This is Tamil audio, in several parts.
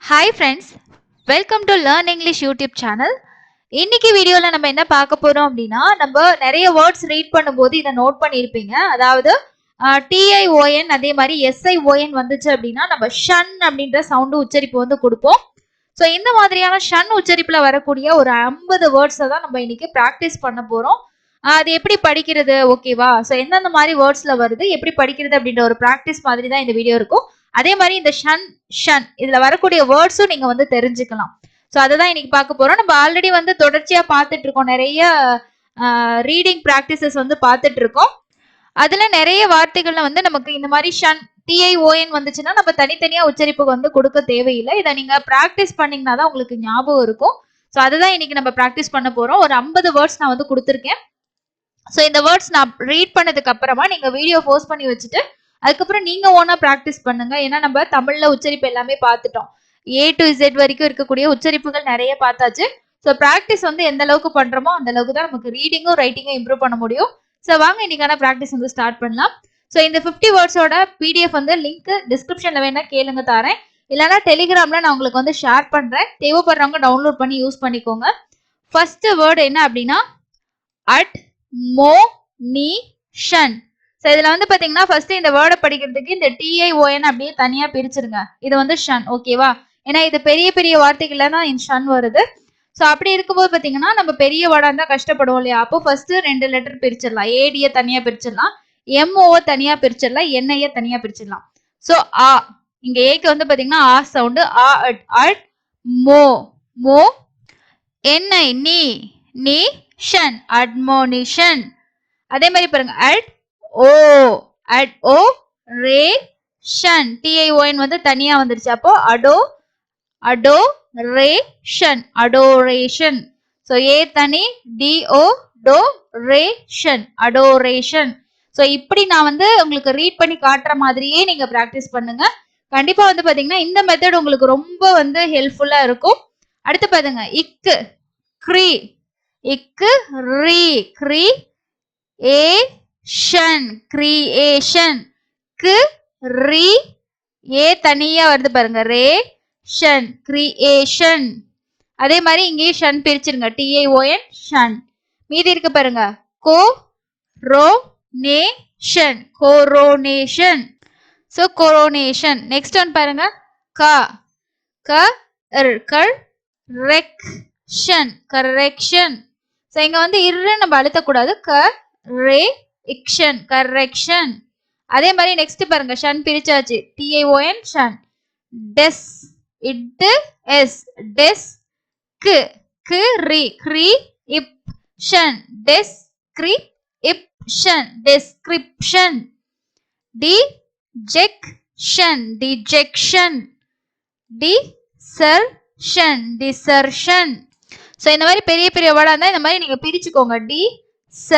Hi friends, welcome to learn English YouTube channel. இன்னைக்கு வீடியோவில் நம்ம என்ன பார்க்க போகிறோம் அப்படின்னா, நம்ம நிறைய வேர்ட்ஸ் ரீட் பண்ணும்போது இதை நோட் பண்ணியிருப்பீங்க. அதாவது டிஐஓஎன் அதே மாதிரி எஸ்ஐஓஎன் வந்துச்சு அப்படின்னா நம்ம ஷன் அப்படின்ற சவுண்டு உச்சரிப்பு வந்து கொடுப்போம். ஸோ இந்த மாதிரியான ஷன் உச்சரிப்பில் வரக்கூடிய ஒரு 50 வேர்ட்ஸை தான் நம்ம இன்னைக்கு ப்ராக்டிஸ் பண்ண போகிறோம். அது எப்படி படிக்கிறது, ஓகேவா? ஸோ எந்தெந்த மாதிரி வேர்ட்ஸில் வருது, எப்படி படிக்கிறது அப்படின்ற ஒரு ப்ராக்டிஸ் மாதிரி தான் இந்த வீடியோ இருக்கும். அதே மாதிரி இந்த ஷன் இதுல வரக்கூடிய வேர்ட்ஸும் நீங்க வந்து தெரிஞ்சுக்கலாம். ஸோ அதை தான் இன்னைக்கு பார்க்க போறோம். நம்ம ஆல்ரெடி வந்து தொடர்ச்சியா பார்த்துட்டு இருக்கோம், நிறைய ரீடிங் ப்ராக்டிசஸ் வந்து பார்த்துட்டு இருக்கோம். அதுல நிறைய வார்த்தைகள்ல வந்து நமக்கு இந்த மாதிரி ஷன் டிஐஓஎன் வந்துச்சுன்னா நம்ம தனித்தனியா உச்சரிப்பு வந்து கொடுக்க தேவையில்லை. இதை நீங்க ப்ராக்டிஸ் பண்ணீங்கன்னா தான் உங்களுக்கு ஞாபகம் இருக்கும். ஸோ அதுதான் இன்னைக்கு நம்ம ப்ராக்டிஸ் பண்ண போறோம். ஒரு 50 வேர்ட்ஸ் நான் வந்து கொடுத்துருக்கேன். ஸோ இந்த வேர்ட்ஸ் நான் ரீட் பண்ணதுக்கு அப்புறமா நீங்க வீடியோ போஸ்ட் பண்ணி வச்சுட்டு அதுக்கப்புறம் நீங்க ஓனா ப்ராக்டிஸ் பண்ணுங்க. ஏன்னா நம்ம தமிழ்ல உச்சரிப்பு எல்லாமே பார்த்துட்டோம். ஏ டு இசட் வரைக்கும் இருக்கக்கூடிய உச்சரிப்புகள் நிறைய பார்த்தாச்சு. ஸோ ப்ராக்டிஸ் வந்து எந்த அளவுக்கு பண்றோமோ அந்த அளவுக்கு தான் நமக்கு ரீடிங்கும் ரைட்டிங்கும் இம்ப்ரூவ் பண்ண முடியும். ஸோ வாங்க இன்னைக்கான ப்ராக்டிஸ் வந்து ஸ்டார்ட் பண்ணலாம். ஸோ இந்த 50 வேர்ட்ஸோட பிடிஎஃப் வந்து லிங்க் டிஸ்கிரிப்ஷன்ல வேணா கேளுங்க தரேன். இல்லைன்னா டெலிகிராம்ல நான் உங்களுக்கு வந்து ஷேர் பண்றேன். தேவைப்படுறவங்க டவுன்லோட் பண்ணி யூஸ் பண்ணிக்கோங்க. ஃபர்ஸ்ட் வேர்டு என்ன அப்படின்னா அட்மோனிஷன். ஸோ இதில் வந்து பார்த்தீங்கன்னா ஃபர்ஸ்ட் இந்த வேர்டை படிக்கிறதுக்கு இந்த டிஐஓஎன் அப்படியே தனியாக பிரிச்சிருங்க. இது வந்து ஷன், ஓகேவா? ஏன்னா இது பெரிய பெரிய வார்த்தைகள்ல தான் இந்த ஷன் வருது. ஸோ அப்படி இருக்கும்போது பார்த்தீங்கன்னா நம்ம பெரிய வேர்டாக இருந்தால் கஷ்டப்படுவோம் இல்லையா? அப்போ ஃபர்ஸ்ட் 2 லெட்டர் பிரிச்சிடலாம். ஏடியை தனியாக பிரிச்சிடலாம், எம்ஓவை தனியாக பிரிச்சிடலாம், என்ஐயை தனியாக பிரிச்சிடலாம். ஸோ ஆ, இங்கே ஏக்கு வந்து பார்த்தீங்கன்னா ஆ சவுண்டு. ஆ அட் அட் மோ மோ. என்ஐ நீ நீ ஷன் அட்மோனிஷன். அதே மாதிரி பாருங்க அட் ஓ அட் ஓ ரே ஷன். டிஐஓஎன் வந்து தனியா வந்துருச்சு. அப்போ அடோ அடோ ரே ஷன் அடோரேஷன். ஸோ ஏ தனி டிஓ டோ ரே ஷன் அடோரேஷன். ஸோ இப்படி நான் வந்து உங்களுக்கு ரீட் பண்ணி காட்டுற மாதிரியே நீங்க ப்ராக்டிஸ் பண்ணுங்க. கண்டிப்பா வந்து பாத்தீங்கன்னா இந்த மெத்தட் உங்களுக்கு ரொம்ப வந்து ஹெல்ப்ஃபுல்லா இருக்கும். அடுத்து பாருங்க இக்கு க்ரீ இக்கு ரீ க்ரீ ஏ ஷன் கிரியேஷன். கு ரி ஏ தனியா வருது பாருங்க, ரே ஷன் கிரியேஷன். அதே மாதிரி இங்கேயும் ஷன் பிரிச்சிருங்க, டிஐஓஎன் ஷன். மீதி இருக்கு பாருங்க coronation coronation. So coronation. Next one பாருங்க க க கர் ரெக் ஷன் கரெக்ஷன். ஸோ இங்க வந்து இரு நம்ம அழுத்தக்கூடாது. க ரே இக்ஷன் கரெக்ஷன். அதே மாதிரி நெக்ஸ்ட் பாருங்க ஷன் பிரிச்சாச்சு. டிஐஓஎன் ஷன். டெஸ் இட் எஸ் டெஸ் கு கு ரி க்ரி இப் ஷன் டெஸ் க்ரி இப் ஷன் description. Dejection dejection. Desertion desertion. So இந்த மாதிரி பெரிய பெரிய வேர்டா இருந்தா இந்த மாதிரி நீங்க பிரிச்சுக்கோங்க. டி ச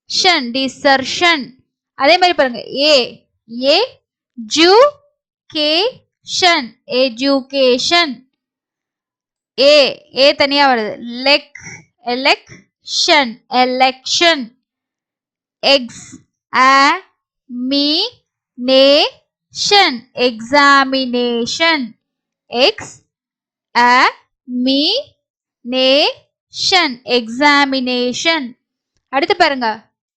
ஷன் டிசர்ஷன். அதே மாதிரி பாருங்க ஏ ஏ ஜூ கே ஷன் எஜுகேஷன். ஏ ஏ தனியா வருது. லெக் எலெக் ஷன் எலெக்ஷன். எக்ஸ் அ மீ நே ஷன் எக்ஸாமினேஷன். எக்ஸ் அ மீ நே ஷன் எக்ஸாமினேஷன். அடுத்து பாருங்க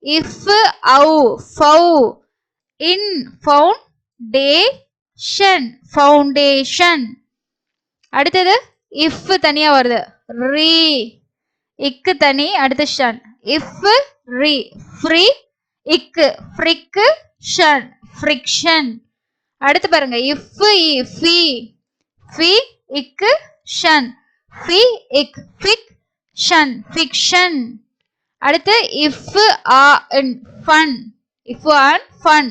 இஃப் அவு ஃபவு இன் ஃபவுண்டேஷன் ஃபவுண்டேஷன். அடுத்தது இஃப் தனியா வருது. ரீ இக்கு தனி, அடுத்து ஷன். இஃப் ரீ ஃப்ரீ இக்கு ஃப்ரிக்கு ஷன் ஃப்ரிக்ஷன். அடுத்து பாருங்க இஃப் ஃபி ஃபி இக்கு ஷன் ஃபி இக் ஃபிக் ஷன் ஃபிக்ஷன். அடுத்து இஃப் ஆ இன் ஃபன் இஃப் ஆன் ஃபன்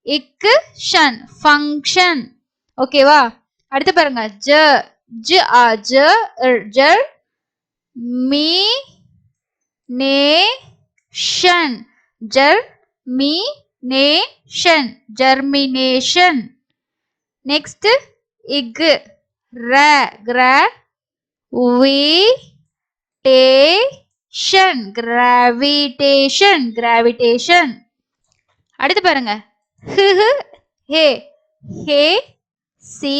இக்கு ஷன் ஃபங்க்ஷன். ஓகேவா? அடுத்து பாருங்க ஜ ஜ ஆ ஜ ஜர் மீ நே ஷன் ஜர் மீ நே ஷன் ஜெர்மினேஷன். நெக்ஸ்ட் இக் ர கிர வி டே ஷன் கிராவிடேஷன் கிராவிடேஷன். அடுத்து பாருங்க ஹே ஹே சி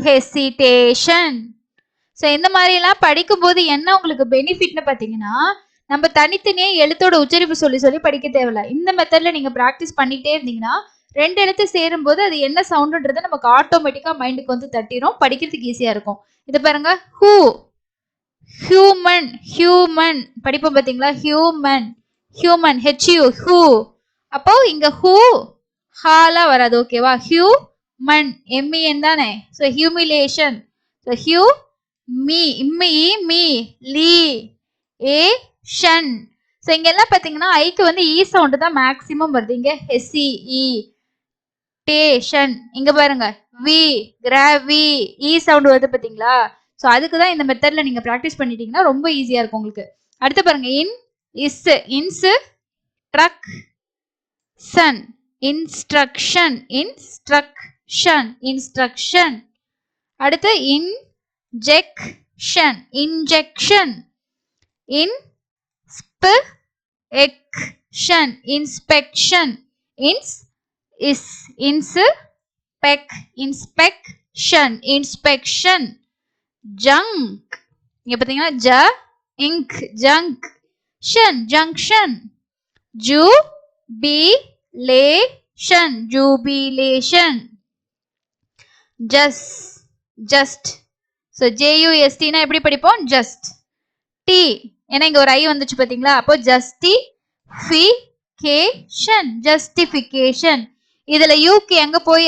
hesitation. ஸோ இந்த மாதிரிலாம் படிக்கும்போது என்ன உங்களுக்கு பெனிஃபிட்னு பார்த்தீங்கன்னா, நம்ம தனித்தனியே எழுத்தோட உச்சரிப்பு சொல்லி சொல்லி படிக்க தேவையில்ல. இந்த மெத்தட்ல நீங்க ப்ராக்டிஸ் பண்ணிட்டே இருந்தீங்கன்னா, 2 எழுத்து சேரும்போது அது என்ன சவுண்டுன்றது நமக்கு ஆட்டோமேட்டிக்கா மைண்டுக்கு வந்து தட்டிரும். படிக்கிறதுக்கு ஈஸியா இருக்கும். இது பாருங்க, ஹூ, ஹியூமன், ஹியூமன் படிப்போம் பார்த்தீங்களா? ஹியூமன், ஹியூமன், ஹெச்யூ, ஹூ. அப்போ இங்க ஹூ ஹாலா வராது. ஓகேவா? ஹியூ மன், எம்இஎன் தானே. So humiliation. ஸோ ஹியூ மீ, இம்மி மீ, லீ ஏ ஷன். ஸோ இங்க எல்லாம் பாத்தீங்கன்னா ஐக்கு வந்து இ சவுண்ட் தான் மேக்சிமம் வருது. இங்க ஹெசி இ டேஷன். இங்க பாருங்க வி கிராவி இ சவுண்ட் வருது பாத்தீங்களா? ஸோ அதுக்கு தான் இந்த மெத்தட்ல நீங்க ப்ராக்டிஸ் பண்ணிட்டீங்கன்னா ரொம்ப ஈஸியா இருக்கும் உங்களுக்கு. அடுத்து பாருங்க, இன் இஸ், instruction, instruction, instruction, instruction. அடுத்து injection, injection, inspection, inspection, inspection, inspection, junk. இங்க பாத்தீங்கன்னா ஜ இங்க், ஜங்க், ஷன், junction, jubilation, jubilation, just. So ஜேயூஎஸ்டினா எப்படி படிப்போம்? ஜஸ்ட். டி, ஏன்னா இங்க ஒரு ஐ வந்துச்சு பாத்தீங்களா? அப்போ ஜஸ்டிஃபிகேஷன், ஜஸ்டிஃபிகேஷன். இதுல யூக்கு எங்க போய்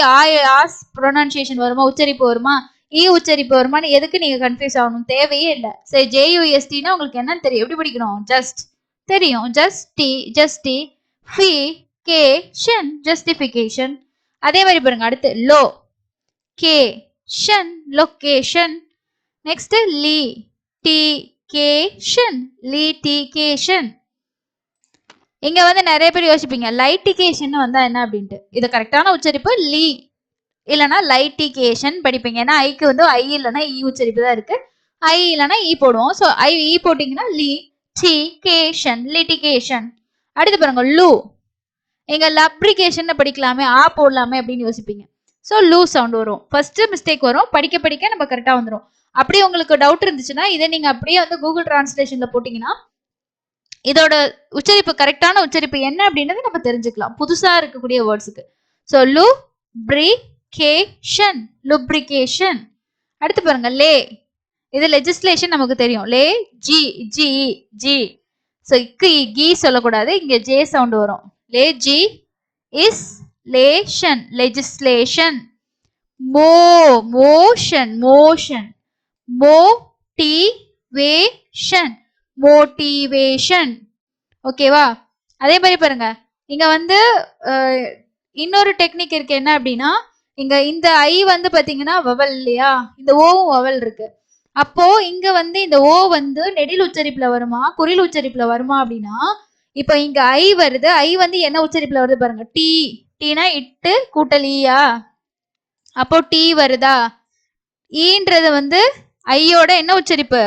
ஆஸ் ப்ரொனன்சியேஷன் வருமா, உச்சரிப்பு வருமா, இ உச்சரிப்பு வருமானு எதுக்கு நீங்க கன்ஃபியூஸ் ஆகணும்? தேவையே இல்லை. சரி, ஜேயூஎஸ்டினா உங்களுக்கு என்னன்னு தெரியும். எப்படி படிக்கணும்? ஜஸ்ட் தெரியும். Justification, justification. அதே மாதிரி பாருங்க, அடுத்து லோ கே ஷன், லொகேஷன். நெக்ஸ்ட் லீட்டிகேஷன், லீட்டிகேஷன். இங்க வந்து நிறைய பேர் யோசிப்பீங்க லைட்டிகேஷன் வந்தா என்ன அப்படின்ட்டு. இது கரெக்டான உச்சரிப்பு லீ, இல்லைன்னா லைட்டிகேஷன் படிப்பீங்க. ஏன்னா ஐக்கு வந்து ஐ இல்லைன்னா இ உச்சரிப்பு தான் இருக்கு. ஐ இல்லைன்னா இ போடுவோம். ஸோ ஐ இ போட்டீங்கன்னா லீட்டிகேஷன், லிட்டிகேஷன். அடுத்து பாருங்க லூ. இங்க லப்ரிகேஷன் படிக்கலாமே, ஆ போடலாமே அப்படின்னு யோசிப்பீங்க. ஸோ லூ சவுண்ட் வரும். ஃபர்ஸ்ட் மிஸ்டேக் வரும், படிக்க படிக்க நம்ம கரெக்டா வந்துடும். அப்படி உங்களுக்கு டவுட் இருந்துச்சுன்னா இதை நீங்க அப்படியே வந்து கூகுள் டிரான்ஸ்லேஷன்ல போட்டீங்கன்னா இதோட உச்சரிப்பு கரெக்டான உச்சரிப்பு என்ன அப்படின்றது நம்ம தெரிஞ்சுக்கலாம், புதுசா இருக்கக்கூடிய வேர்ட்ஸுக்கு. ஸோ லுப்ரிகேஷன், லுப்ரிகேஷன். அடுத்து பாருங்க லே. இது லெஜிஸ்லேஷன் நமக்கு தெரியும். லே ஜி, ஜி ஜி. ஸோ இக்கு கி சொல்லக்கூடாது, இங்க ஜே சவுண்ட் வரும். லே ஜி இஸ் லேஷன், legislation. Motion, motion. Motivation, motivation. ஓகேவா? அதே மாதிரி பாருங்க, இங்க வந்து இன்னொரு டெக்னிக் இருக்கு. என்ன அப்படின்னா, இங்க இந்த ஐ வந்து பாத்தீங்கன்னா வவல் இல்லையா, இந்த ஓவும் வவல் இருக்கு. அப்போ இங்க வந்து இந்த ஓ வந்து நெடில் உச்சரிப்புல வருமா, குறில் உச்சரிப்புல வருமா அப்படின்னா, இப்ப இங்க ஐ வருது. ஐ வந்து என்ன உச்சரிப்புல வருது பாருங்க, டி. டீனா இட்டு கூட்டல் ஈயா, அப்போ டி வருதா? ஈன்றது வந்து ஐயோட என்ன உச்சரிப்பு,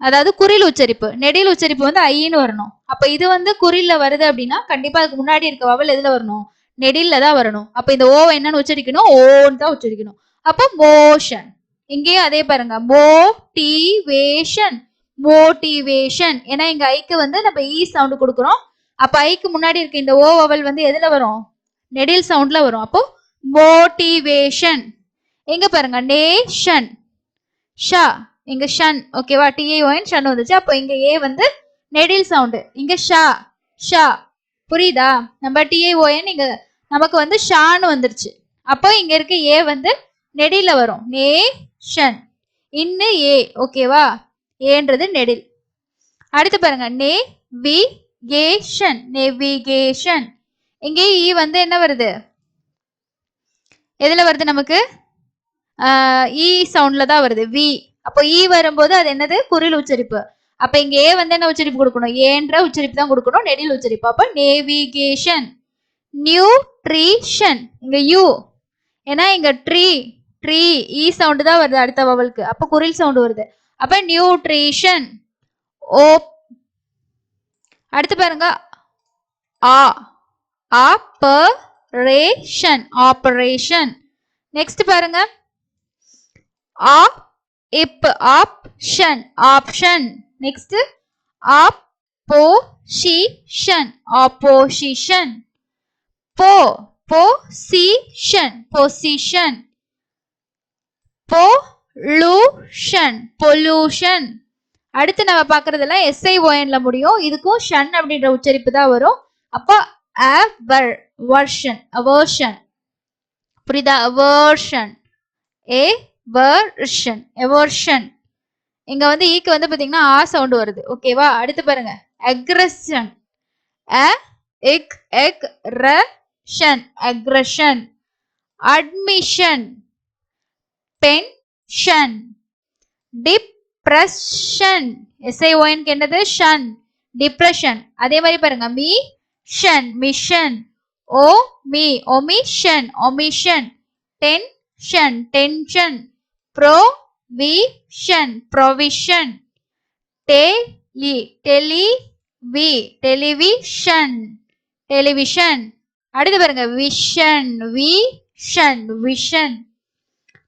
அதாவது குறில் உச்சரிப்பு. நெடில் உச்சரிப்பு வந்து ஐன்னு வரணும். அப்ப இது வந்து குறில்ல வருது அப்படின்னா கண்டிப்பா அதுக்கு முன்னாடி இருக்க வவல் எதுல வரணும்? நெடில்ல தான் வரணும். அப்ப இந்த ஓ என்னன்னு உச்சரிக்கணும்? ஓன்னு தான் உச்சரிக்கணும். அப்போ மோஷன். இங்கேயும் அதே பாருங்க, மோட்டிவேஷன், மோட்டிவேஷன். ஏன்னா இங்க ஐக்கு வந்து நம்ம இ சவுண்ட் கொடுக்குறோம். அப்ப ஐக்கு முன்னாடி இருக்க இந்த ஓ வவல் வந்து எதுல வரும்? நெடில் சவுண்ட்ல வரும். அப்போ மோட்டிவேஷன். எங்க பாருங்க, நேஷன், ஷா. இங்க ஷன். ஓகேவா? டிஏஓஎன் ஷன் வந்துச்சு. அப்போ இங்க ஏ வந்து நெடில் சவுண்ட். இங்க ஷா, ஷா. புரியுதா? நம்ம டிஏஓஎன் இங்க நமக்கு வந்து ஷான்னு வந்துருச்சு. அப்போ இங்க இருக்க ஏ வந்து நெடில வரும். நேஷன், இன்னு ஏ. ஓகேவா? ஏன்றது நெடில். அடுத்து பாருங்க, நேவிகேஷன், நேவிகேஷன். இங்கே இ வந்து என்ன வருது, எதுல வருது நமக்கு? இ சவுண்ட்ல தான் வருது, வி. அப்போ இ வரும்போது அது என்னது? குறில் உச்சரிப்பு. அப்ப இங்க ஏ வந்து என்ன உச்சரிப்பு கொடுக்கணும்? ஏன்ற உச்சரிப்பு தான் கொடுக்கணும், நெடில் உச்சரிப்பு. அப்ப நேவிகேஷன். நியூட்ரிஷன், இங்க யூ. ஏன்னா இங்க ட்ரீ, ட்ரீ இ சவுண்ட் தான் வருது அடுத்த வவலுக்கு. அப்ப குறில் சவுண்ட் வருது. அப்ப நியூட்ரிஷன். ஓ. அடுத்து பாருங்க, ஆ, ஆப்பரேஷன், ஆப்பரேஷன். நெக்ஸ்ட் பாருங்க ஆ இப் option option. Next opposition opposition. Position position. Pollution pollution. அடுத்து நம்ம பாக்குறதுல SIONல முடியும். இதுக்கும் ஷன் அப்படின்ற உச்சரிப்பு தான் வரும். அப்போ அவர்ஷன் அவர்ஷன். புரியுதா? Aversion eversion eversion. இங்க வந்து ஈக்கு வந்து பாத்தீங்கன்னா ஆ சவுண்ட் வருது. ஓகேவா? அடுத்து பாருங்க aggression aggression aggression. Admission pension. Depression SION என்னது? ஷன் டிப்ரெஷன். அதே மாதிரி பாருங்க mission mission omission omission. Tension tension. Provision provision. Television television. அடுத்து பாருங்க விஷன் விஷன் விஷன்.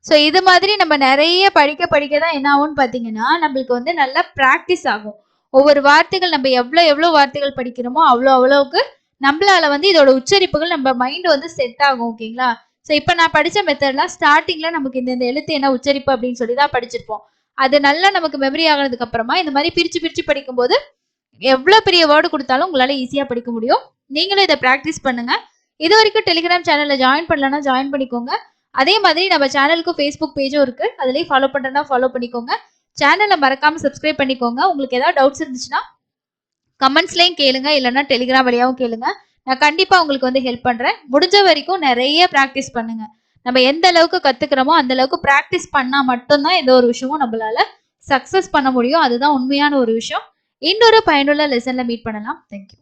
ஸோ இது மாதிரி நம்ம நிறைய படிக்க தான் என்ன ஆகும்னு பார்த்தீங்கன்னா நம்மளுக்கு வந்து நல்லா ப்ராக்டிஸ் ஆகும். ஒவ்வொரு வார்த்தைகள் நம்ம எவ்வளோ வார்த்தைகள் படிக்கிறோமோ அவ்வளோவுக்கு நம்மளால வந்து இதோட உச்சரிப்புகள் நம்ம மைண்ட் வந்து செட் ஆகும். ஓகேங்களா? ஸோ இப்போ நான் படித்த மெத்தட்லாம் ஸ்டார்டிங்ல நமக்கு இந்த எழுத்து என்ன உச்சரிப்பு அப்படின்னு சொல்லி தான் படிச்சிருப்போம். அது நல்லா நமக்கு மெமரி ஆகிறதுக்கு அப்புறமா இந்த மாதிரி பிரிச்சு படிக்கும்போது எவ்வளோ பெரிய வேர்டு கொடுத்தாலும் உங்களால ஈஸியாக படிக்க முடியும். நீங்களும் இதை ப்ராக்டிஸ் பண்ணுங்க. இது வரைக்கும் டெலிகிராம் சேனல்ல ஜாயின் பண்ணலன்னா ஜாயின் பண்ணிக்கோங்க. அதே மாதிரி நம்ம சேனலுக்கு ஃபேஸ்புக் பேஜும் இருக்கு. அதுலேயும் ஃபாலோ பண்ணுறேன்னா ஃபாலோ பண்ணிக்கோங்க. சேனலை மறக்காம சப்ஸ்கிரைப் பண்ணிக்கோங்க. உங்களுக்கு ஏதாவது டவுட்ஸ் இருந்துச்சுன்னா கமெண்ட்ஸ்லையும் கேளுங்க, இல்லைன்னா டெலிகிராம் வழியாகவும் கேளுங்க. நான் கண்டிப்பா உங்களுக்கு வந்து ஹெல்ப் பண்றேன். முடிஞ்ச வரைக்கும் நிறைய ப்ராக்டிஸ் பண்ணுங்க. நம்ம எந்த அளவுக்கு கத்துக்கிறோமோ அந்த அளவுக்கு ப்ராக்டிஸ் பண்ணா மட்டும்தான் எந்த ஒரு விஷயமும் நம்மளால சக்சஸ் பண்ண முடியும். அதுதான் உண்மையான ஒரு விஷயம். இன்னொரு பயனுள்ள லெசன்ல மீட் பண்ணலாம். தேங்க்யூ.